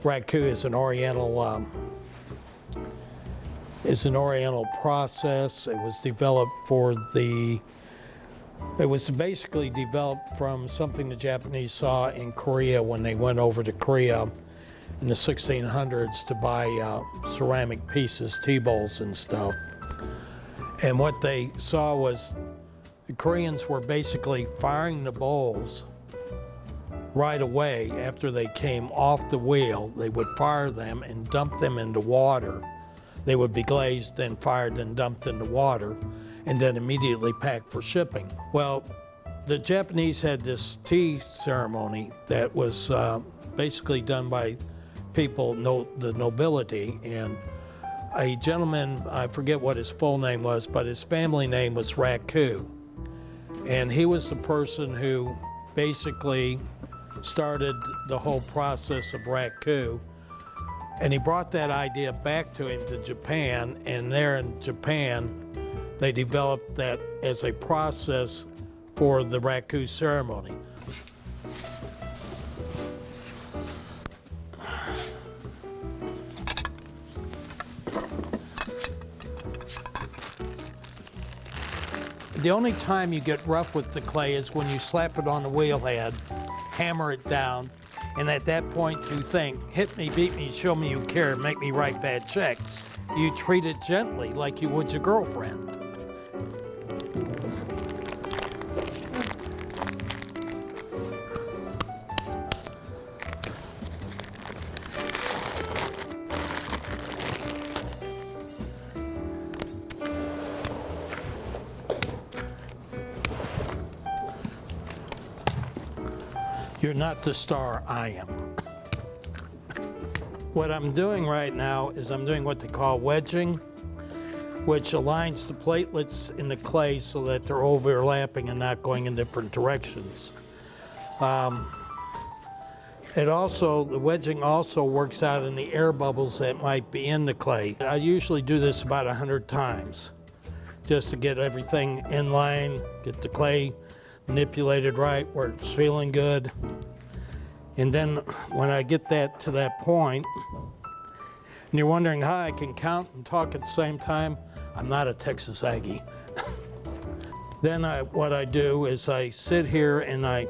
Raku is an oriental process. It was developed it was basically developed from something the Japanese saw in Korea when they went over to Korea in the 1600s to buy ceramic pieces, tea bowls and stuff. And what they saw was the Koreans were basically firing the bowls right away after they came off the wheel. They would fire them and dump them into water. They would be glazed, then fired, then dumped into water, and then immediately packed for shipping. Well, the Japanese had this tea ceremony that was basically done by people, the nobility, and a gentleman, I forget what his full name was, but his family name was Raku. And he was the person who basically started the whole process of Raku. And he brought that idea back to him to Japan, and there in Japan, they developed that as a process for the Raku ceremony. The only time you get rough with the clay is when you slap it on the wheel head, hammer it down, and at that point you think, hit me, beat me, show me you care, make me write bad checks. You treat it gently like you would your girlfriend. You're not the star, I am. What I'm doing right now is I'm doing what they call wedging, which aligns the platelets in the clay so that they're overlapping and not going in different directions. The wedging also works out in the air bubbles that might be in the clay. I usually do this about 100 times just to get everything in line, get the clay manipulated right where it's feeling good. And then when I get that to that point, and you're wondering how I can count and talk at the same time, I'm not a Texas Aggie. Then what I do is I sit here and I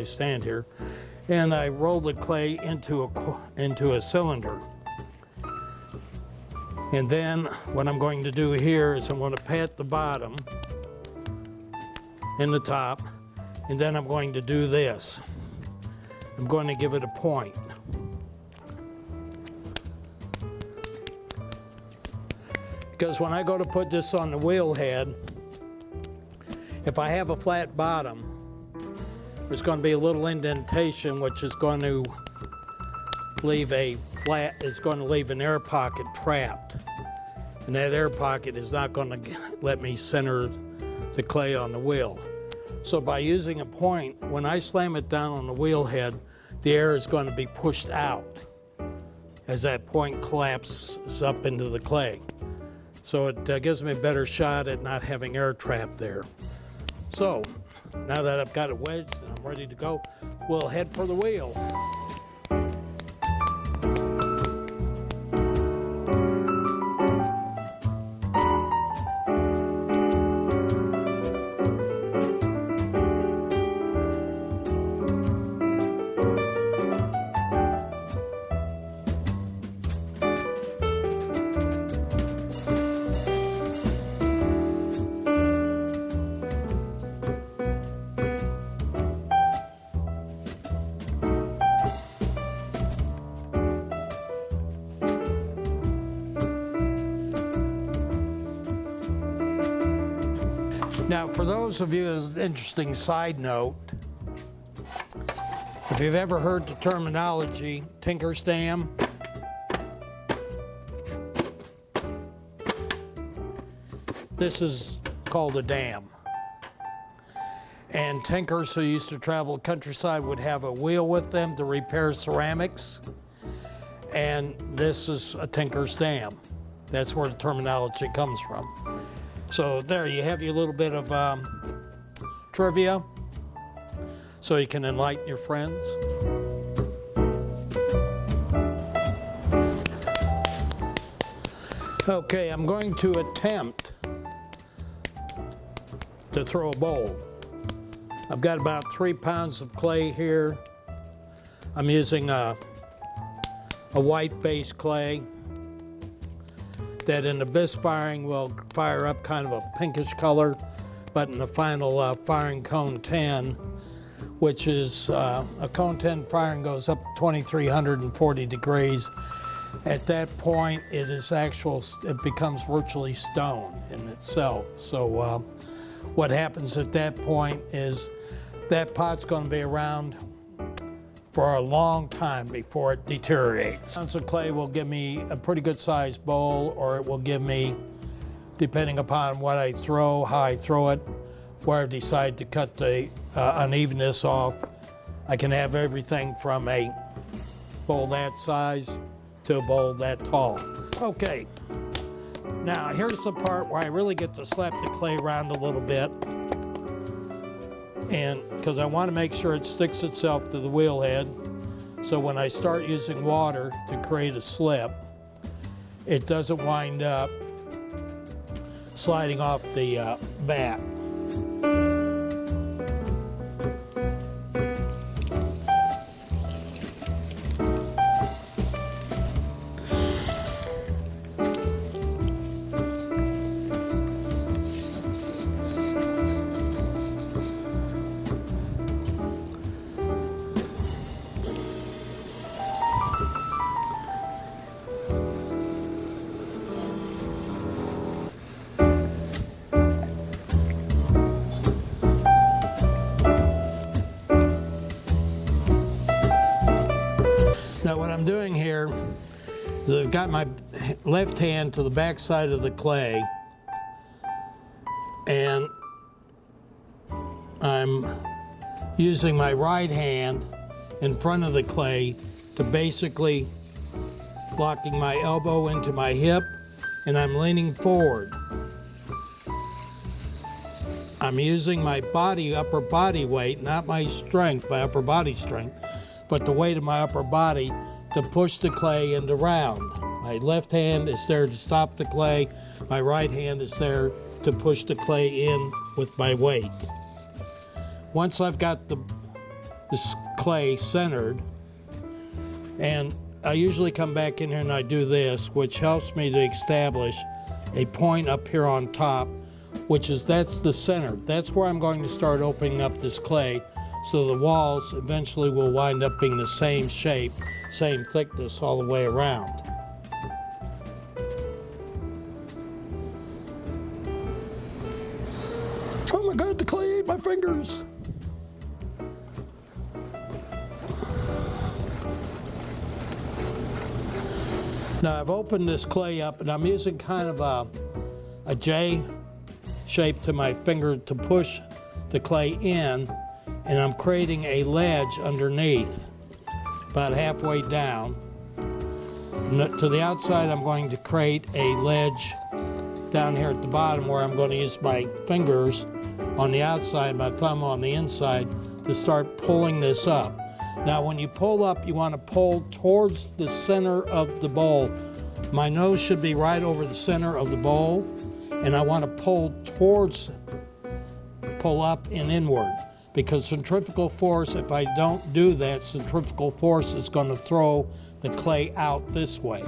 stand here, and I roll the clay into a cylinder. And then what I'm going to do here is I'm going to pat the bottom and the top, and then I'm going to do this. I'm going to give it a point. Because when I go to put this on the wheel head, if I have a flat bottom, there's going to be a little indentation which is going to leave an air pocket trapped. And that air pocket is not going to let me center the clay on the wheel. So by using a point, when I slam it down on the wheel head, the air is going to be pushed out as that point collapses up into the clay. So it gives me a better shot at not having air trapped there. So now that I've got it wedged and I'm ready to go, we'll head for the wheel. Now, for those of you, an interesting side note, if you've ever heard the terminology Tinker's Dam, this is called a dam. And tinkers who used to travel the countryside would have a wheel with them to repair ceramics. And this is a Tinker's Dam. That's where the terminology comes from. So there you have your little bit of trivia so you can enlighten your friends. Okay, I'm going to attempt to throw a bowl. I've got about 3 pounds of clay here. I'm using a white base clay that in the bisque firing will fire up kind of a pinkish color, but in the final firing cone 10, which is a cone 10 firing goes up to 2340 degrees. At that point, it becomes virtually stone in itself. So what happens at that point is that pot's going to be around for a long time before it deteriorates. Ounce of clay will give me a pretty good sized bowl, or it will give me, depending upon what I throw, how I throw it, where I decide to cut the unevenness off. I can have everything from a bowl that size to a bowl that tall. Okay, now here's the part where I really get to slap the clay around a little bit, and because I want to make sure it sticks itself to the wheel head, so when I start using water to create a slip, it doesn't wind up sliding off the bat. Now what I'm doing here is I've got my left hand to the back side of the clay, and I'm using my right hand in front of the clay to basically locking my elbow into my hip, and I'm leaning forward. I'm using my upper body weight, not my strength, my upper body strength, but the weight of my upper body to push the clay into round. My left hand is there to stop the clay. My right hand is there to push the clay in with my weight. Once I've got this clay centered, and I usually come back in here and I do this, which helps me to establish a point up here on top, that's the center. That's where I'm going to start opening up this clay, so the walls eventually will wind up being the same shape, same thickness all the way around. Oh my God, the clay ate my fingers. Now I've opened this clay up, and I'm using kind of a J shape to my finger to push the clay in, and I'm creating a ledge underneath, about halfway down. And to the outside, I'm going to create a ledge down here at the bottom, where I'm going to use my fingers on the outside, my thumb on the inside, to start pulling this up. Now when you pull up, you want to pull towards the center of the bowl. My nose should be right over the center of the bowl, and I want to pull up and inward, because centrifugal force, if I don't do that, centrifugal force is going to throw the clay out this way.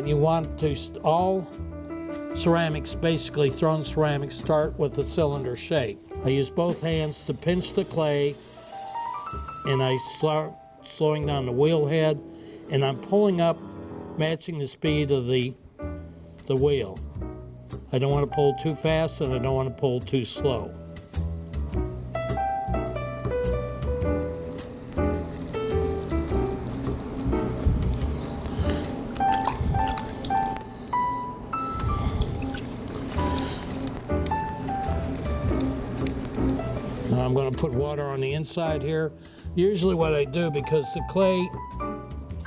You want to, all ceramics, basically thrown ceramics, start with a cylinder shape. I use both hands to pinch the clay, and I start slowing down the wheel head, and I'm pulling up, matching the speed of the wheel. I don't want to pull too fast, and I don't want to pull too slow. Now I'm going to put water on the inside here. Usually what I do, because the clay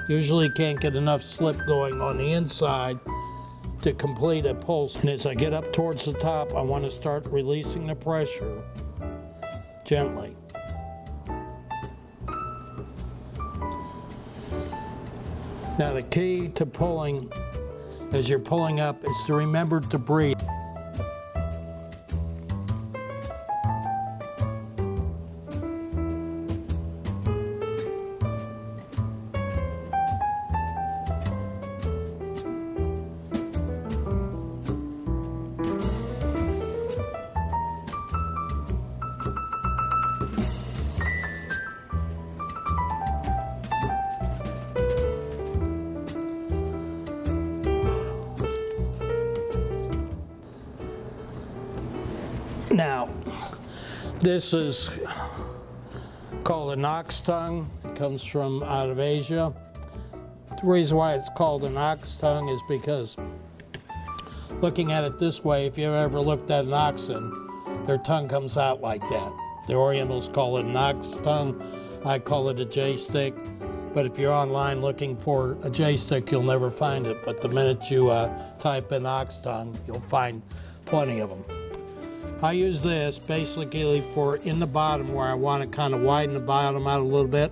usually can't get enough slip going on the inside to complete a pulse. And as I get up towards the top, I want to start releasing the pressure gently. Now the key to pulling as you're pulling up is to remember to breathe. Now, this is called an ox tongue. It comes from out of Asia. The reason why it's called an ox tongue is because looking at it this way, if you've ever looked at an oxen, their tongue comes out like that. The Orientals call it an ox tongue. I call it a J-stick. But if you're online looking for a J-stick, you'll never find it. But the minute you type in ox tongue, you'll find plenty of them. I use this basically for in the bottom where I want to kind of widen the bottom out a little bit,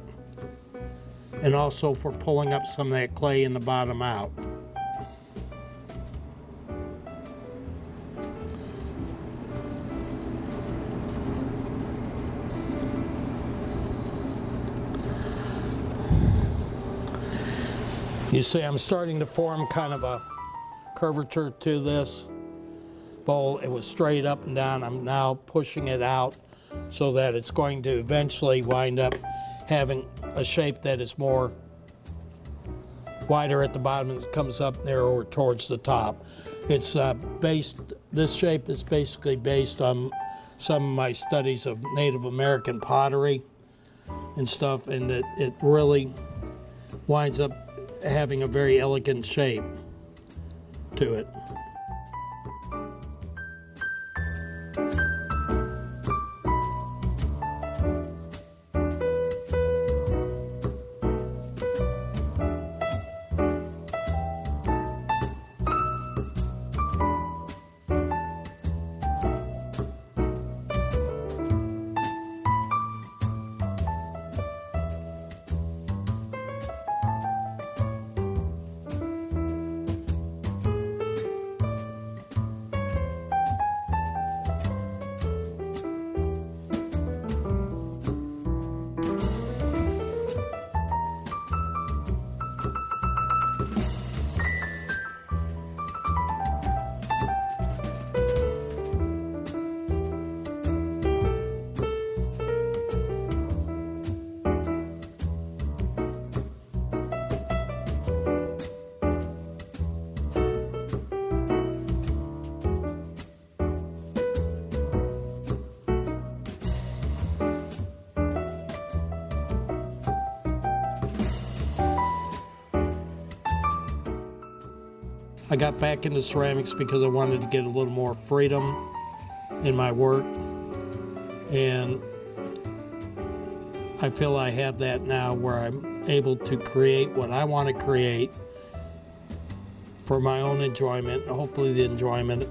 and also for pulling up some of that clay in the bottom out. You see, I'm starting to form kind of a curvature to this bowl. It was straight up and down. I'm now pushing it out so that it's going to eventually wind up having a shape that is more wider at the bottom and comes up narrower towards the top. It's this shape is basically based on some of my studies of Native American pottery and stuff, and it really winds up having a very elegant shape to it. I got back into ceramics because I wanted to get a little more freedom in my work, and I feel I have that now where I'm able to create what I want to create for my own enjoyment, and hopefully the enjoyment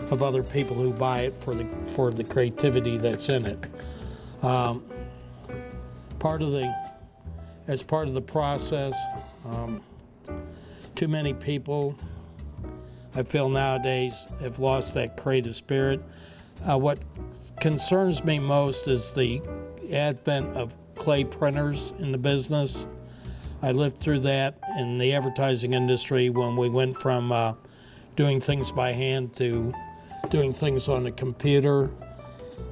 of other people who buy it for the creativity that's in it. As part of the process, too many people, I feel nowadays, have lost that creative spirit. What concerns me most is the advent of clay printers in the business. I lived through that in the advertising industry when we went from doing things by hand to doing things on a computer.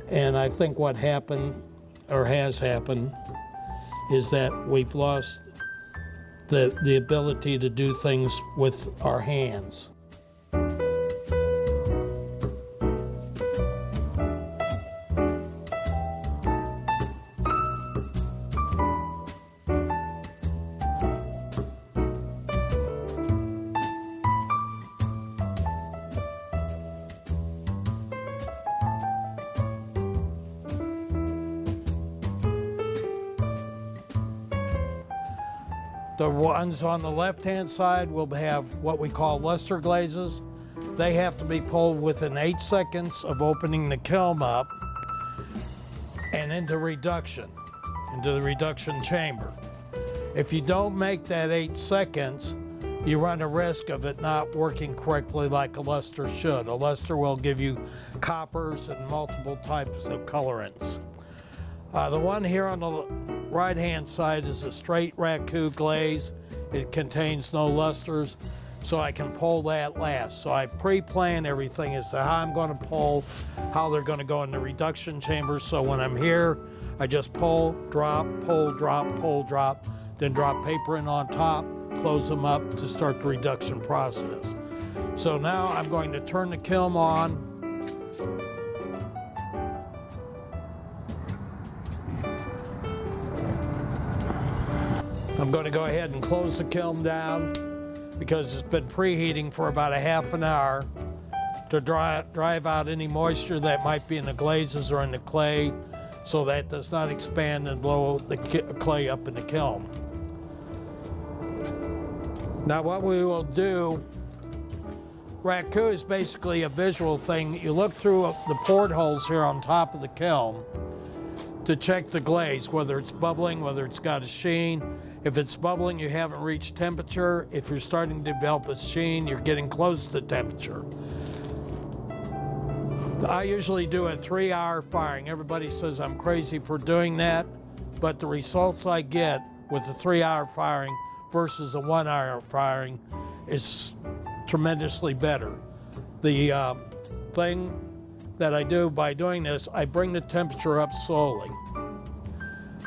And I think what happened, or has happened, is that we've lost the ability to do things with our hands. The ones on the left-hand side will have what we call luster glazes. They have to be pulled within 8 seconds of opening the kiln up and into the reduction chamber. If you don't make that 8 seconds, you run a risk of it not working correctly like a luster should. A luster will give you coppers and multiple types of colorants. The one here on the right-hand side is a straight Raku glaze. It contains no lusters, so I can pull that last. So I pre-plan everything as to how I'm going to pull, how they're going to go in the reduction chamber. So when I'm here, I just pull, drop, pull, drop, pull, drop, then drop paper in on top, close them up to start the reduction process. So now I'm going to turn the kiln on. I'm going to go ahead and close the kiln down because it's been preheating for about a half an hour to drive out any moisture that might be in the glazes or in the clay, so that does not expand and blow the clay up in the kiln. Now what we will do, Raku is basically a visual thing. You look through the portholes here on top of the kiln to check the glaze, whether it's bubbling, whether it's got a sheen. If it's bubbling, you haven't reached temperature. If you're starting to develop a sheen, you're getting close to temperature. I usually do a 3-hour firing. Everybody says I'm crazy for doing that, but the results I get with a 3-hour firing versus a 1-hour firing is tremendously better. The thing that I do by doing this, I bring the temperature up slowly.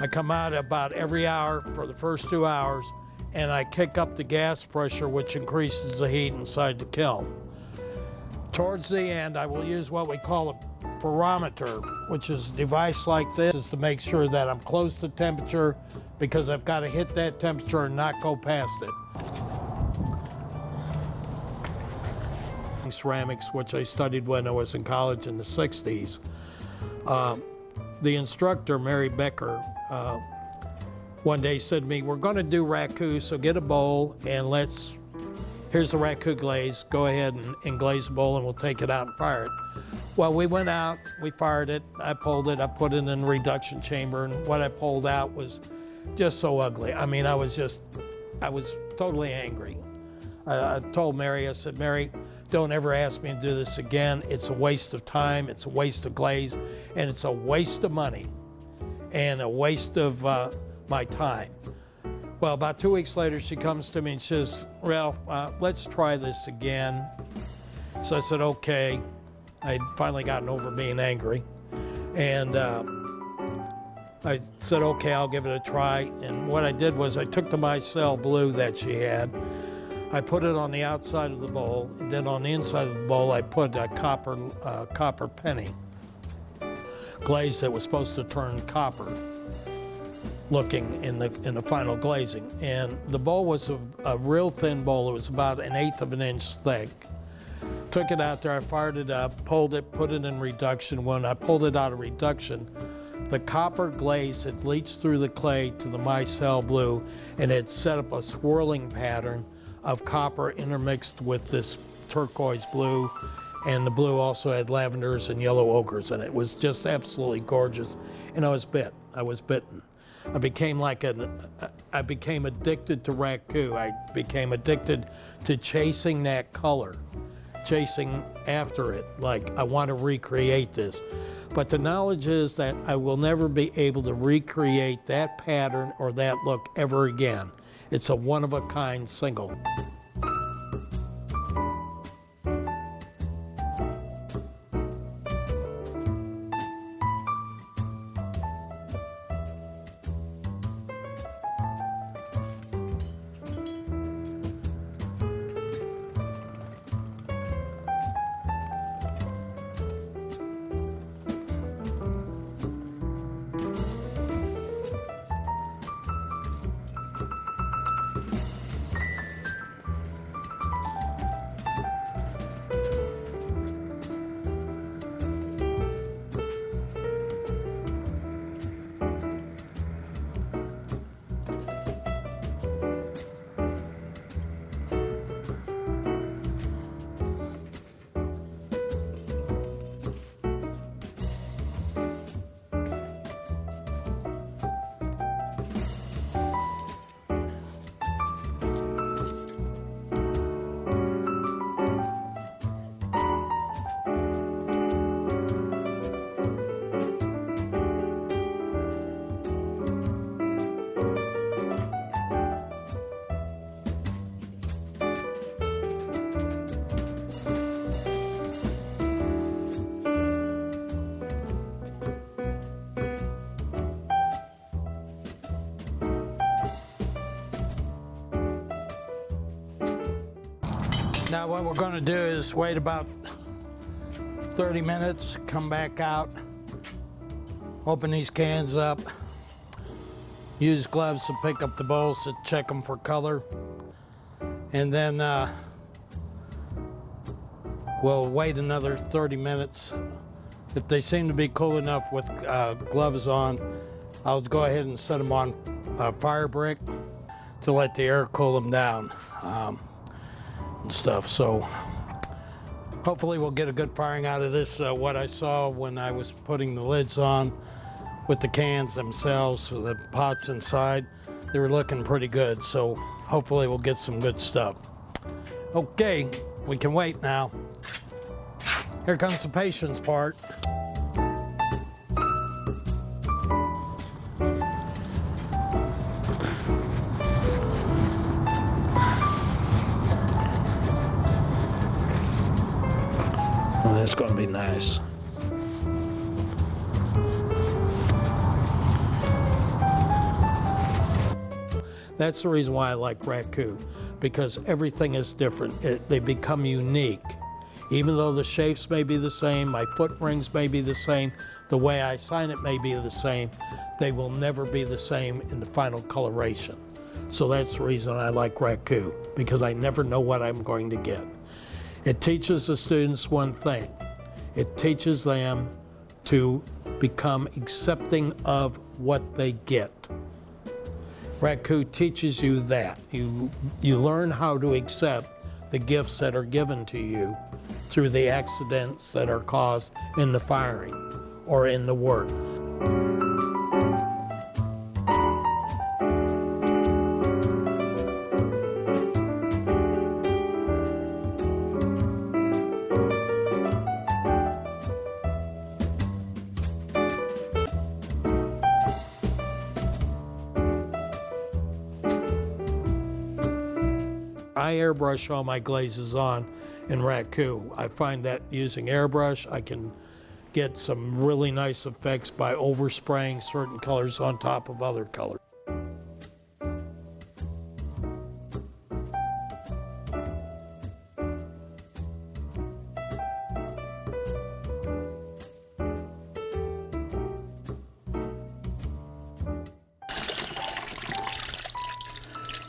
I come out about every hour for the first 2 hours, and I kick up the gas pressure, which increases the heat inside the kiln. Towards the end, I will use what we call a barometer, which is a device like this to make sure that I'm close to temperature, because I've got to hit that temperature and not go past it. Ceramics, which I studied when I was in college in the 60s. The instructor, Mary Becker, one day said to me, we're going to do Raku, so get a bowl and here's the Raku glaze, go ahead and glaze the bowl and we'll take it out and fire it. Well, we went out, we fired it, I pulled it, I put it in the reduction chamber, and what I pulled out was just so ugly. I mean, I was totally angry. I told Mary, I said, Mary, don't ever ask me to do this again. It's a waste of time, it's a waste of glaze, and it's a waste of money, and a waste of my time. Well, about 2 weeks later, she comes to me and says, Ralph, let's try this again. So I said, okay. I'd finally gotten over being angry. And I said, okay, I'll give it a try. And what I did was I took the micelle blue that she had, I put it on the outside of the bowl, and then on the inside of the bowl, I put a copper penny glaze that was supposed to turn copper looking in the final glazing. And the bowl was a real thin bowl. It was about 1/8 of an inch thick. Took it out there, I fired it up, pulled it, put it in reduction. When I pulled it out of reduction, the copper glaze had leached through the clay to the micelle blue, and it set up a swirling pattern of copper intermixed with this turquoise blue, and the blue also had lavenders and yellow ochres in it. It was just absolutely gorgeous, and I was bitten. I became addicted to Raku. I became addicted to chasing that color, chasing after it, like I want to recreate this. But the knowledge is that I will never be able to recreate that pattern or that look ever again. It's a one-of-a-kind single. Now what we're going to do is wait about 30 minutes, come back out, open these cans up, use gloves to pick up the bowls to check them for color, and then we'll wait another 30 minutes. If they seem to be cool enough with gloves on, I'll go ahead and set them on a fire brick to let the air cool them down and stuff. So hopefully we'll get a good firing out of this. What I saw when I was putting the lids on with the cans themselves, the pots inside, they were looking pretty good. So hopefully we'll get some good stuff. Okay, we can wait now. Here comes the patience part. Well, that's going to be nice. That's the reason why I like Raku, because everything is different. They become unique. Even though the shapes may be the same, my foot rings may be the same, the way I sign it may be the same, they will never be the same in the final coloration. So that's the reason I like Raku, because I never know what I'm going to get. It teaches the students one thing. It teaches them to become accepting of what they get. Raku teaches you that. You learn how to accept the gifts that are given to you through the accidents that are caused in the firing or in the work. I airbrush all my glazes on in Raku. I find that using airbrush, I can get some really nice effects by overspraying certain colors on top of other colors.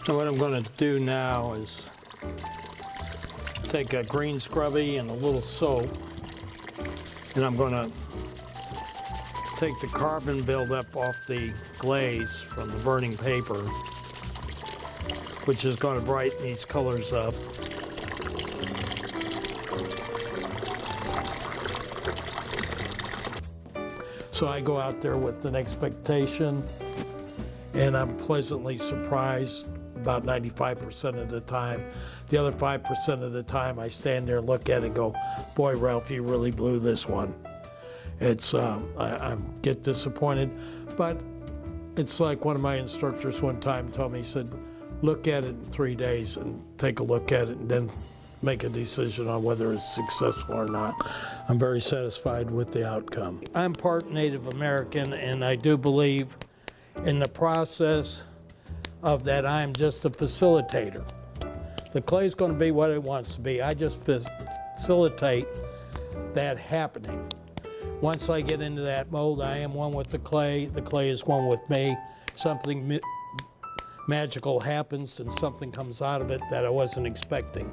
So what I'm going to do now is take a green scrubby and a little soap, and I'm going to take the carbon buildup off the glaze from the burning paper, which is going to brighten these colors up. So I go out there with an expectation, and I'm pleasantly surprised about 95% of the time. The other 5% of the time, I stand there and look at it and go, boy, Ralph, you really blew this one. It's, I get disappointed, but it's like one of my instructors one time told me, he said, look at it in 3 days and take a look at it and then make a decision on whether it's successful or not. I'm very satisfied with the outcome. I'm part Native American, and I do believe in the process of that I'm just a facilitator. The clay is going to be what it wants to be. I just facilitate that happening. Once I get into that mold, I am one with the clay is one with me. Something magical happens and something comes out of it that I wasn't expecting.